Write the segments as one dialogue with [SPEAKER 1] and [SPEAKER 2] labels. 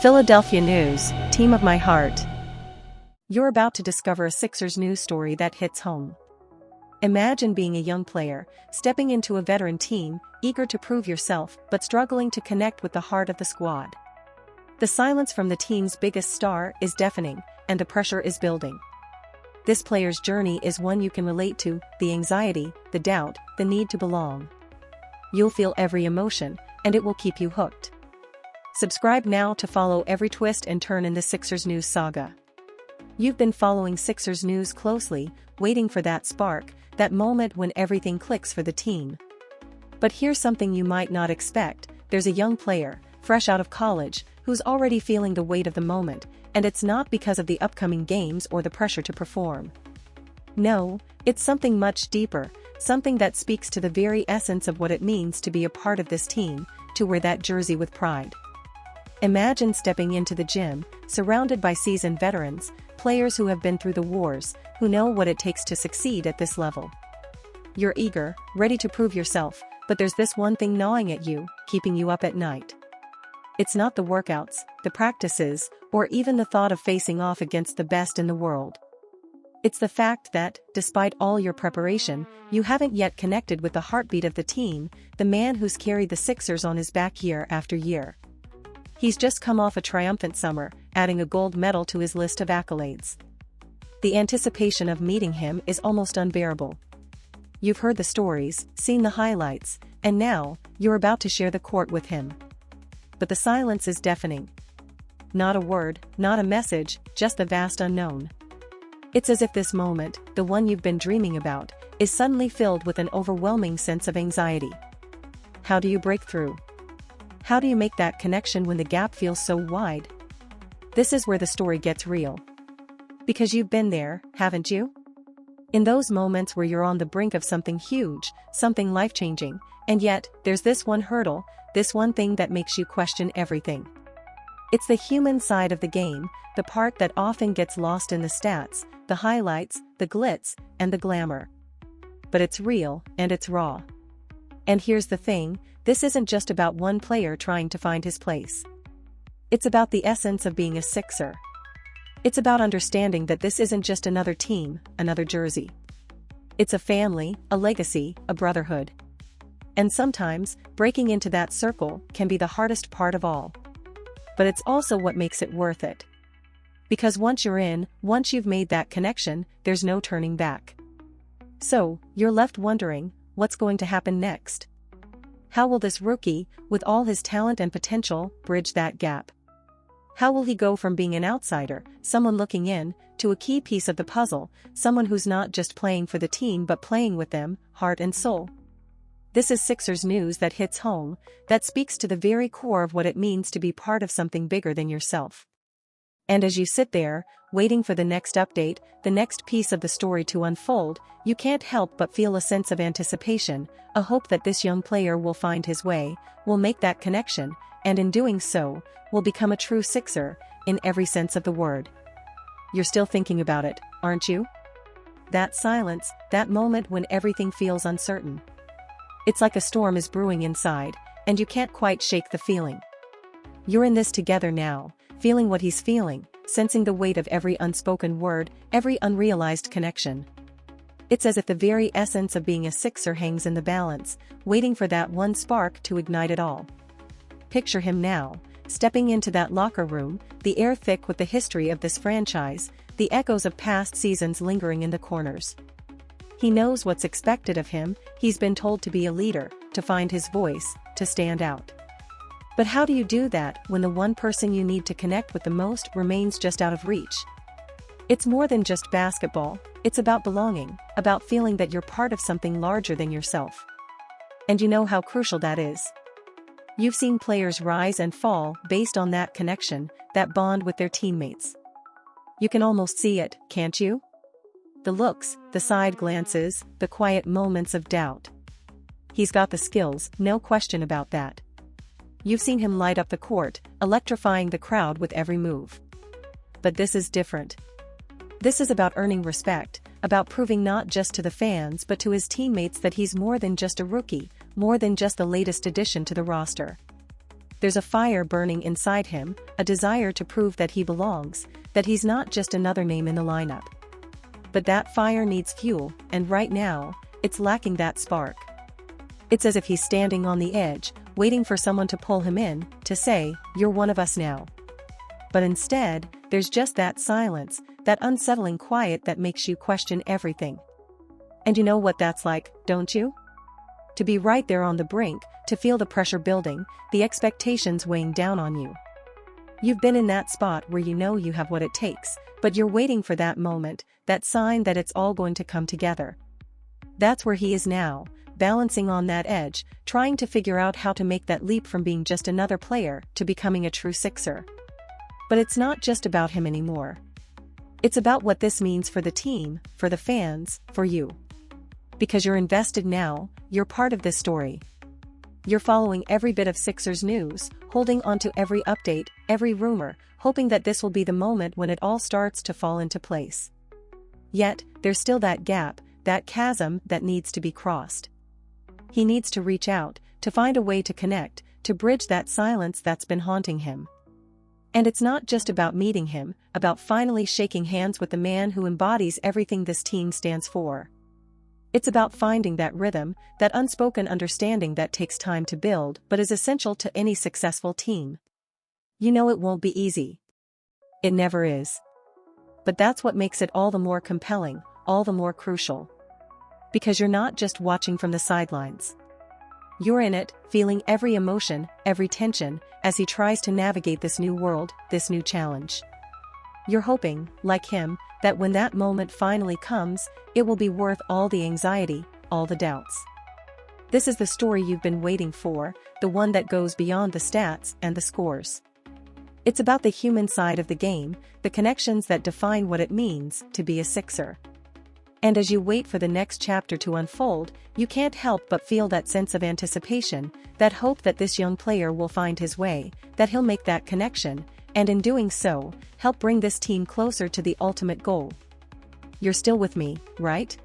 [SPEAKER 1] Philadelphia News, Team of My Heart. You're about to discover a Sixers news story that hits home. Imagine being a young player, stepping into a veteran team, eager to prove yourself but struggling to connect with the heart of the squad. The silence from the team's biggest star is deafening, and the pressure is building. This player's journey is one you can relate to: the anxiety, the doubt, the need to belong. You'll feel every emotion, and it will keep you hooked. Subscribe now to follow every twist and turn in the Sixers news saga. You've been following Sixers news closely, waiting for that spark, that moment when everything clicks for the team. But here's something you might not expect: there's a young player, fresh out of college, who's already feeling the weight of the moment, and it's not because of the upcoming games or the pressure to perform. No, it's something much deeper, something that speaks to the very essence of what it means to be a part of this team, to wear that jersey with pride. Imagine stepping into the gym, surrounded by seasoned veterans, players who have been through the wars, who know what it takes to succeed at this level. You're eager, ready to prove yourself, but there's this one thing gnawing at you, keeping you up at night. It's not the workouts, the practices, or even the thought of facing off against the best in the world. It's the fact that, despite all your preparation, you haven't yet connected with the heartbeat of the team, the man who's carried the Sixers on his back year after year. He's just come off a triumphant summer, adding a gold medal to his list of accolades. The anticipation of meeting him is almost unbearable. You've heard the stories, seen the highlights, and now, you're about to share the court with him. But the silence is deafening. Not a word, not a message, just the vast unknown. It's as if this moment, the one you've been dreaming about, is suddenly filled with an overwhelming sense of anxiety. How do you break through? How do you make that connection when the gap feels so wide? This is where the story gets real. Because you've been there, haven't you? In those moments where you're on the brink of something huge, something life-changing, and yet, there's this one hurdle, this one thing that makes you question everything. It's the human side of the game, the part that often gets lost in the stats, the highlights, the glitz, and the glamour. But it's real, and it's raw. And here's the thing: this isn't just about one player trying to find his place. It's about the essence of being a Sixer. It's about understanding that this isn't just another team, another jersey. It's a family, a legacy, a brotherhood. And sometimes, breaking into that circle can be the hardest part of all. But it's also what makes it worth it. Because once you're in, once you've made that connection, there's no turning back. So, you're left wondering, what's going to happen next? How will this rookie, with all his talent and potential, bridge that gap? How will he go from being an outsider, someone looking in, to a key piece of the puzzle, someone who's not just playing for the team but playing with them, heart and soul? This is Sixers news that hits home, that speaks to the very core of what it means to be part of something bigger than yourself. And as you sit there, waiting for the next update, the next piece of the story to unfold, you can't help but feel a sense of anticipation, a hope that this young player will find his way, will make that connection, and in doing so, will become a true Sixer, in every sense of the word. You're still thinking about it, aren't you? That silence, that moment when everything feels uncertain. It's like a storm is brewing inside, and you can't quite shake the feeling. You're in this together now, feeling what he's feeling, sensing the weight of every unspoken word, every unrealized connection. It's as if the very essence of being a Sixer hangs in the balance, waiting for that one spark to ignite it all. Picture him now, stepping into that locker room, the air thick with the history of this franchise, the echoes of past seasons lingering in the corners. He knows what's expected of him, he's been told to be a leader, to find his voice, to stand out. But how do you do that when the one person you need to connect with the most remains just out of reach? It's more than just basketball, it's about belonging, about feeling that you're part of something larger than yourself. And you know how crucial that is. You've seen players rise and fall based on that connection, that bond with their teammates. You can almost see it, can't you? The looks, the side glances, the quiet moments of doubt. He's got the skills, no question about that. You've seen him light up the court, electrifying the crowd with every move. But this is different. This is about earning respect, about proving not just to the fans but to his teammates that he's more than just a rookie, more than just the latest addition to the roster. There's a fire burning inside him, a desire to prove that he belongs, that he's not just another name in the lineup. But that fire needs fuel, and right now, it's lacking that spark. It's as if he's standing on the edge, waiting for someone to pull him in, to say, "You're one of us now." But instead, there's just that silence, that unsettling quiet that makes you question everything. And you know what that's like, don't you? To be right there on the brink, to feel the pressure building, the expectations weighing down on you. You've been in that spot where you know you have what it takes, but you're waiting for that moment, that sign that it's all going to come together. That's where he is now, balancing on that edge, trying to figure out how to make that leap from being just another player to becoming a true Sixer. But it's not just about him anymore. It's about what this means for the team, for the fans, for you. Because you're invested now, you're part of this story. You're following every bit of Sixers news, holding onto every update, every rumor, hoping that this will be the moment when it all starts to fall into place. Yet, there's still that gap, that chasm that needs to be crossed. He needs to reach out, to find a way to connect, to bridge that silence that's been haunting him. And it's not just about meeting him, about finally shaking hands with the man who embodies everything this team stands for. It's about finding that rhythm, that unspoken understanding that takes time to build but is essential to any successful team. You know it won't be easy. It never is. But that's what makes it all the more compelling, all the more crucial. Because you're not just watching from the sidelines. You're in it, feeling every emotion, every tension, as he tries to navigate this new world, this new challenge. You're hoping, like him, that when that moment finally comes, it will be worth all the anxiety, all the doubts. This is the story you've been waiting for, the one that goes beyond the stats and the scores. It's about the human side of the game, the connections that define what it means to be a Sixer. And as you wait for the next chapter to unfold, you can't help but feel that sense of anticipation, that hope that this young player will find his way, that he'll make that connection, and in doing so, help bring this team closer to the ultimate goal. You're still with me, right?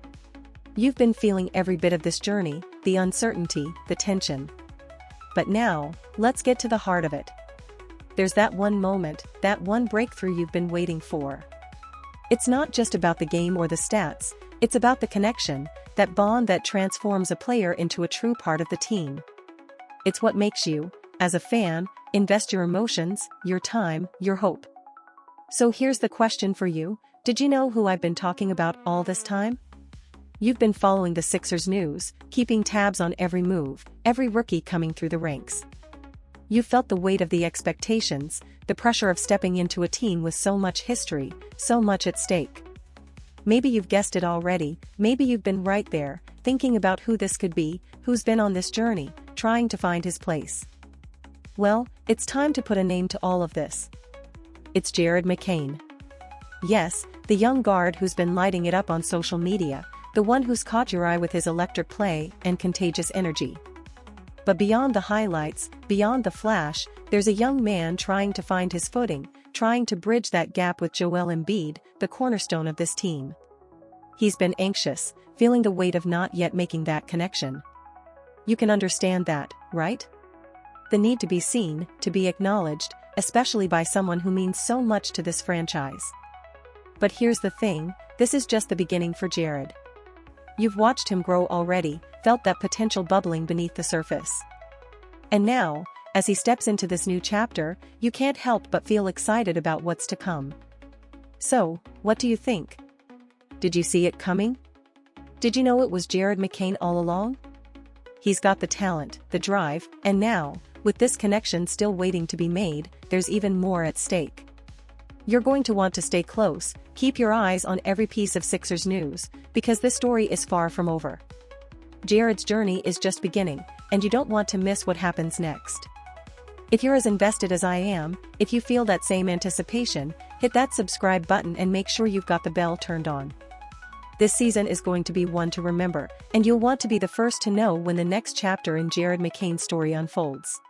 [SPEAKER 1] You've been feeling every bit of this journey, the uncertainty, the tension. But now, let's get to the heart of it. There's that one moment, that one breakthrough you've been waiting for. It's not just about the game or the stats, it's about the connection, that bond that transforms a player into a true part of the team. It's what makes you, as a fan, invest your emotions, your time, your hope. So here's the question for you, did you know who I've been talking about all this time? You've been following the Sixers news, keeping tabs on every move, every rookie coming through the ranks. You felt the weight of the expectations, the pressure of stepping into a team with so much history, so much at stake. Maybe you've guessed it already, maybe you've been right there, thinking about who this could be, who's been on this journey, trying to find his place. Well, it's time to put a name to all of this. It's Jared McCain. Yes, the young guard who's been lighting it up on social media, the one who's caught your eye with his electric play and contagious energy. But beyond the highlights, beyond the flash, there's a young man trying to find his footing, trying to bridge that gap with Joel Embiid, the cornerstone of this team. He's been anxious, feeling the weight of not yet making that connection. You can understand that, right? The need to be seen, to be acknowledged, especially by someone who means so much to this franchise. But here's the thing, this is just the beginning for Jared. You've watched him grow already, felt that potential bubbling beneath the surface. And now, as he steps into this new chapter, you can't help but feel excited about what's to come. So, what do you think? Did you see it coming? Did you know it was Jared McCain all along? He's got the talent, the drive, and now, with this connection still waiting to be made, there's even more at stake. You're going to want to stay close, keep your eyes on every piece of Sixers news, because this story is far from over. Jared's journey is just beginning, and you don't want to miss what happens next. If you're as invested as I am, if you feel that same anticipation, hit that subscribe button and make sure you've got the bell turned on. This season is going to be one to remember, and you'll want to be the first to know when the next chapter in Jared McCain's story unfolds.